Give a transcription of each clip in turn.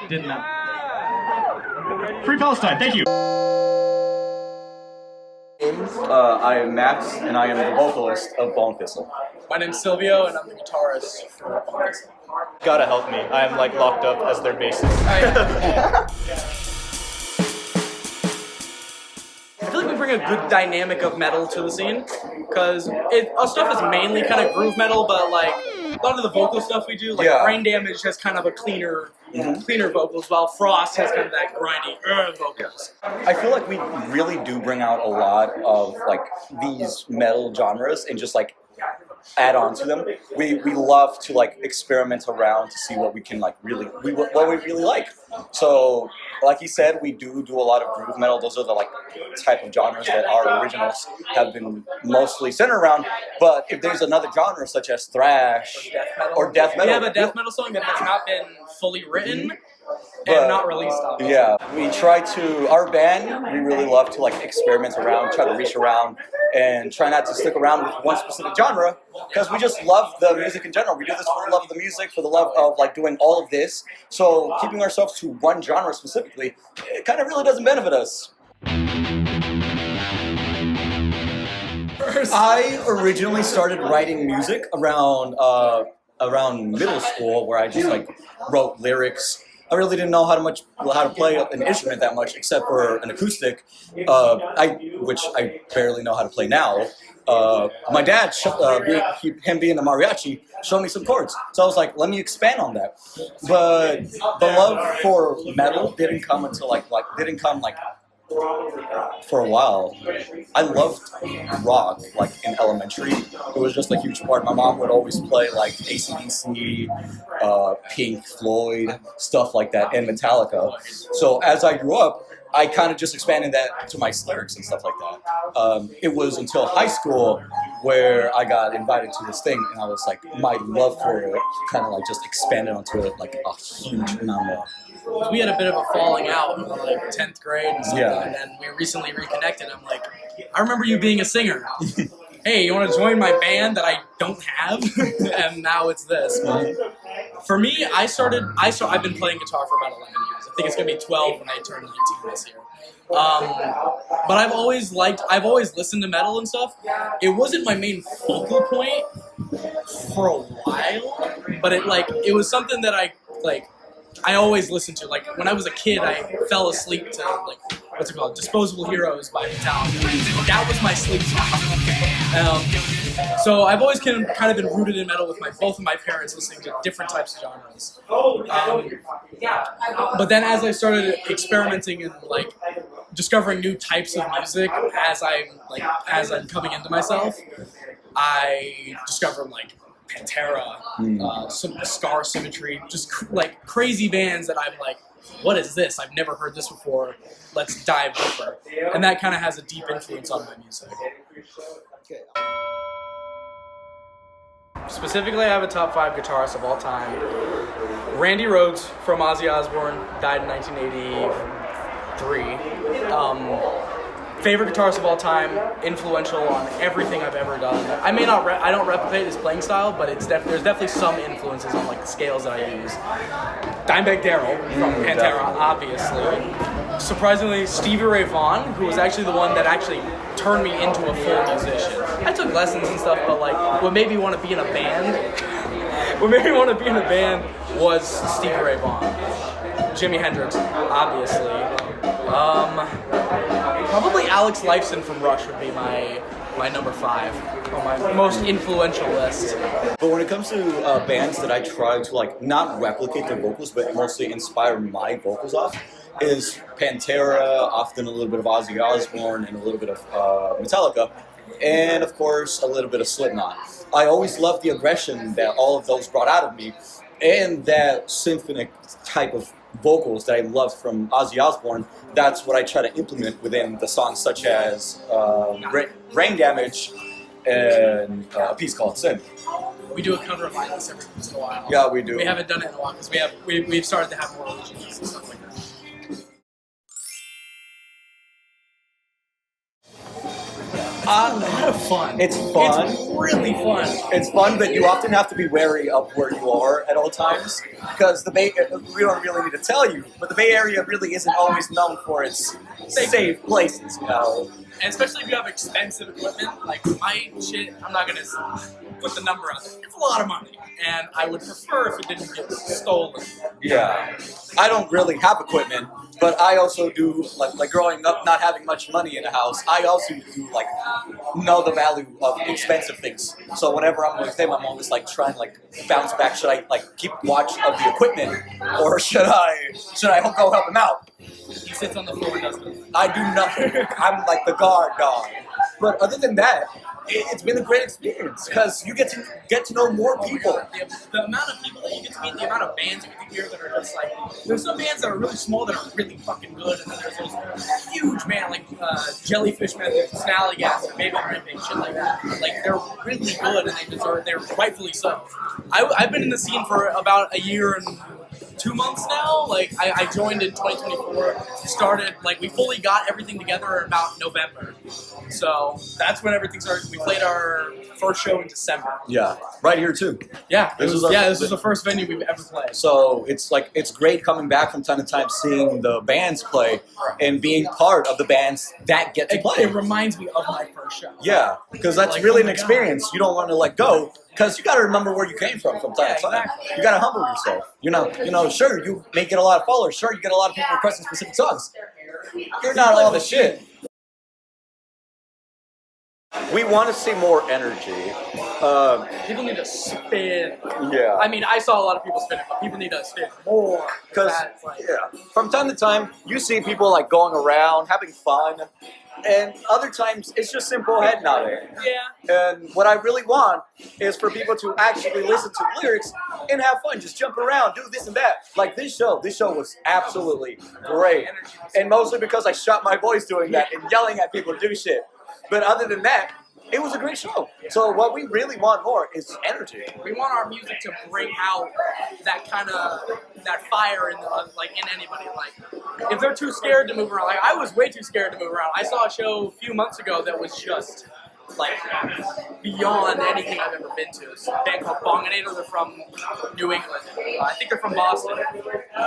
Didn't know. Free Palestine, thank you. I am Max, and I am the vocalist of Bonethistle. My name's Silvio, and I'm the guitarist for Bonethistle. Gotta help me. I am like locked up as their bassist. I feel like we bring a good dynamic of metal to the scene, because our stuff is mainly kind of groove metal, but like a lot of the vocal stuff we do, like Brain Damage has kind of a cleaner vocals, while Frost has kind of that grindy vocals. I feel like we really do bring out a lot of like these metal genres and just like add on to them. We love to like experiment around to see what we can like really what we really like. So like he said, we do a lot of groove metal. Those are the like type of genres that our originals have been mostly centered around. But if there's another genre such as thrash or death metal, we have a death metal song that has not been fully written and not released, obviously. Yeah, we try to, our band, we really love to like experiment around, try to reach around, and try not to stick around with one specific genre, because we just love the music in general. We do this for the love of the music, for the love of like doing all of this. So keeping ourselves to one genre specifically, it kind of really doesn't benefit us. I originally started writing music around middle school, where I just like wrote lyrics. I really didn't know how to play an instrument that much, except for an acoustic, which I barely know how to play now. My dad, him being a mariachi, showed me some chords. So I was like, let me expand on that. But the love for metal didn't come until for a while. I loved rock, like in elementary. It was just a huge part. My mom would always play like AC/DC, Pink Floyd, stuff like that, and Metallica. So as I grew up, I kind of just expanded that to my lyrics and stuff like that. It was until high school where I got invited to this thing, and I was like, my love for it kind of like just expanded onto it like a huge amount more. We had a bit of a falling out in like 10th grade and something, and then we recently reconnected. I'm like, I remember you being a singer. Hey, you want to join my band that I don't have? And now it's this. But for me, I've been playing guitar for about 11 years. I think it's going to be 12 when I turn 19 this year. But I've always listened to metal and stuff. It wasn't my main focal point for a while, but it was something that I always listened to. Like when I was a kid, I fell asleep to like what's it called, "Disposable Heroes" by Metallica. That was my sleep song. So I've always kind of been rooted in metal with both of my parents listening to different types of genres. But then as I started experimenting and like discovering new types of music as I'm coming into myself, I discovered like Pantera, some Scar Symmetry, just like crazy bands that I'm like, what is this? I've never heard this before. Let's dive deeper. And that kind of has a deep influence on my music. Specifically, I have a top 5 guitarist of all time. Randy Rhoads from Ozzy Osbourne, died in 1983. Favorite guitarist of all time, influential on everything I've ever done. I don't replicate his playing style, but there's definitely some influences on like the scales that I use. Dimebag Darrell from Pantera, obviously. Surprisingly, Stevie Ray Vaughan, who was actually the one that actually turned me into a full musician. I took lessons and stuff, but like what made me want to be in a band? Was Stevie Ray Vaughan. Jimi Hendrix, obviously. Probably Alex Lifeson from Rush would be my number 5 on my most influential list. But when it comes to bands that I try to like not replicate their vocals, but mostly inspire my vocals off, is Pantera, often a little bit of Ozzy Osbourne, and a little bit of Metallica, and of course a little bit of Slipknot. I always loved the aggression that all of those brought out of me, and that symphonic type of vocals that I loved from Ozzy Osbourne. That's what I try to implement within the songs, such as Brain Damage and a piece called Sin. We do a cover of Mindless every once in a while. Yeah, we do. We haven't done it in a while because we've started to have more originals and stuff like that. a lot of fun. It's fun. It's really fun. It's fun, but you often have to be wary of where you are at all times because we don't really need to tell you, but the Bay Area really isn't always known for its safe places, you know. And especially if you have expensive equipment, like my shit, I'm not gonna put the number out there. It's a lot of money, and I would prefer if it didn't get stolen. Yeah, I don't really have equipment, but I also do like growing up, not having much money in the house. I also do like know the value of expensive things. So whenever I'm with them, I'm always like trying to like bounce back. Should I like keep watch of the equipment, or should I go help him out? He sits on the floor and does this. I do nothing. I'm like the guard dog. But other than that, it's been a great experience because you get to know more people. The amount of people that you get to meet, the amount of bands you get to hear that are just like, there's some bands that are really small that are really fucking good, and then there's those huge band like Jellyfish Method, Snallygas, or Maybe Ripping, shit like that. Like they're really good and they're rightfully so. I've been in the scene for about a year and 2 months now. Like I joined in 2024. Started like we fully got everything together in about November. So that's when everything started. We played our first show in December. Yeah, right here too. Yeah, This was the first venue we've ever played. So it's great coming back from time to time, seeing the bands play and being part of the bands that get to play. It reminds me of my first show. Yeah, because that's Like, really oh an my experience you don't want to let go. Because you got to remember where you came from time to time. Exactly. You got to humble yourself. Sure, you may get a lot of followers. Sure, you get a lot of people requesting specific songs. You're not all the shit. We want to see more energy. People need to spin. Yeah. I mean, I saw a lot of people spin it, but people need to spin more. Because Like, from time to time, you see people like going around, having fun. And other times, it's just simple head nodding. yeah. And what I really want is for people to actually listen to lyrics and have fun. Just jump around, do this and that. Like this show was absolutely great. And mostly because I shot my voice doing that and yelling at people to do shit. But other than that, it was a great show. So what we really want more is energy. We want our music to bring out that kind of that fire in anybody. Like if they're too scared to move around, like I was way too scared to move around. I saw a show a few months ago that was just like beyond anything I've ever been to. It's a band called Bonethistle. They're from New England. I think they're from Boston.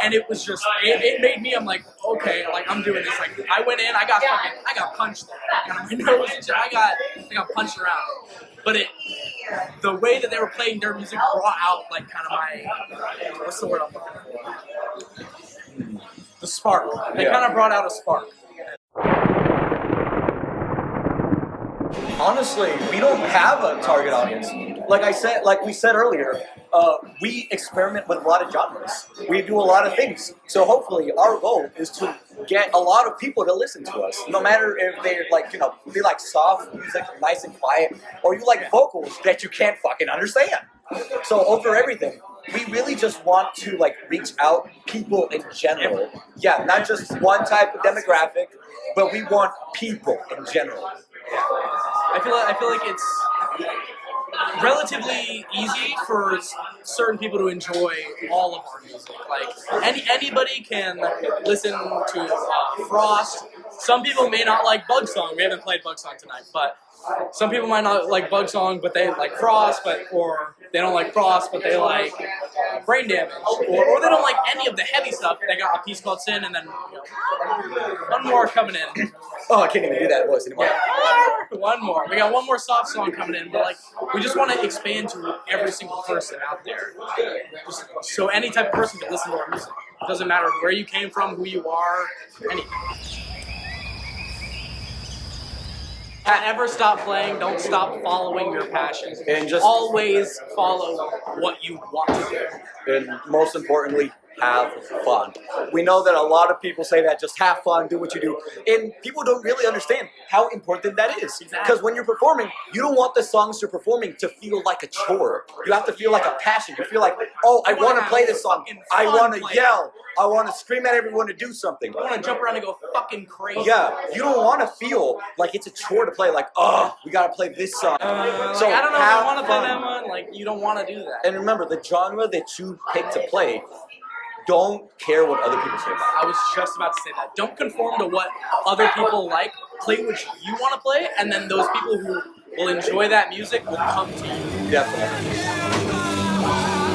And it was just it made me. I'm like, okay, like I'm doing this. Like I went in, I got punched there. And my nose and shit, I got punched around. But the way that they were playing their music brought out like kind of my what's the word I'm looking for? The spark. They kind of brought out a spark. Honestly, we don't have a target audience. Like we said earlier, we experiment with a lot of genres. We do a lot of things. So hopefully our goal is to get a lot of people to listen to us. No matter if they're like, they like soft music, nice and quiet, or you like vocals that you can't fucking understand. So over everything, we really just want to like reach out people in general. Yeah, not just one type of demographic, but we want people in general. I feel like it's relatively easy for certain people to enjoy all of our music. Like anybody can listen to Frost. Some people may not like Bugsong. We haven't played Bugsong tonight, but some people might not like Bugsong, but they like Frost, or they don't like Frost, but they like Brain Damage, or they don't like any of the heavy stuff. They got a piece called Sin, and then one more coming in. Oh, I can't even do that voice anymore. Yeah. One more. We got one more soft song coming in, but like we just want to expand to every single person out there, so any type of person can listen to our music. It doesn't matter where you came from, who you are, anything. Never stop playing. Don't stop following your passion. And just always follow what you want to do. And most importantly, have fun. We know that a lot of people say that, just have fun, do what you do. And people don't really understand how important that is. Because when you're performing, you don't want the songs you're performing to feel like a chore. You have to feel like a passion. You feel like, oh, I want to play this song. I want to yell. I want to scream at everyone to do something. I want to jump around and go fucking crazy. Yeah, you don't want to feel like it's a chore to play, like, oh, we got to play this song. So I don't know if I want to play that one. Like, you don't want to do that. And remember, the genre that you pick to play, don't care what other people say about it. I was just about to say that. Don't conform to what other people like. Play what you want to play, and then those people who will enjoy that music will come to you. Definitely.